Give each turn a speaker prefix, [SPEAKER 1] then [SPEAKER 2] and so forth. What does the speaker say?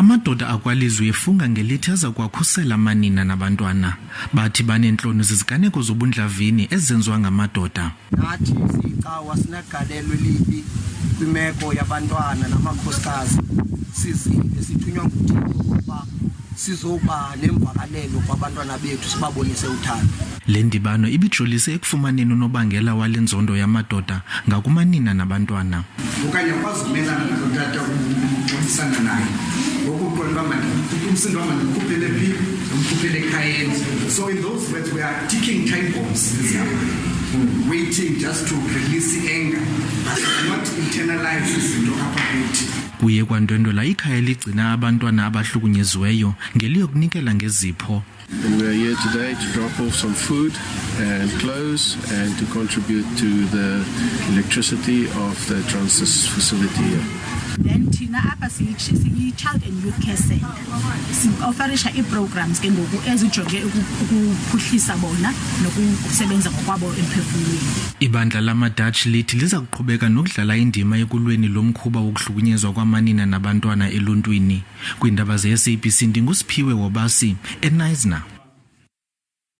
[SPEAKER 1] Amadoda akwalizwe efunga ngelithi aza kwakhusela amanina nabantwana. Bathi baneentloni ziziganeko zobundlavini ezenziwa ngamadoda.
[SPEAKER 2] Nathi sicawa sinagalelo elibi kwimeko yabantwana namakhosikazi. Sizile sithunywa nguThixo ukuba sizoba nemvakalelo kwabantwana bethu sibabonise uthando.
[SPEAKER 1] Le ndibano ibijolise ekufumaneni unobangela wale nzondo yamadoda ngakumanina nabantwana.
[SPEAKER 3] Okanye akwazi ukumelana notata ukuxabisana naye. Ngokuqonda uba umsindo wami ndikhuphele phi, ndikhuphele ekhayeni. So in those words we are ticking time bombs, waiting just to release the anger, but not internalize izinto apha kuthi.
[SPEAKER 1] Kuye kwandwendwela ikhaya ligcina abantwana abahlukunyeziweyo ngeliyokunikela ngezipho.
[SPEAKER 4] And we are here today to drop off some food and clothes and to contribute to the electricity of the transit facility here.
[SPEAKER 5] Then thina apha siyi-child and youth care center si-oferisha ii-programs ke ngoku ezijonge ukuphuhlisa bona nokusebenza ngokwabo emphefumlweni.
[SPEAKER 1] Ibandla lamaDutch lithi liza kuqhubeka nokudlala indima ekulweni lo mkhuba wokuhlukunyezwa kwamanina nabantwana eluntwini. Kwiindaba ze-SABC ndingusiphiwe wobasi, eKnysna.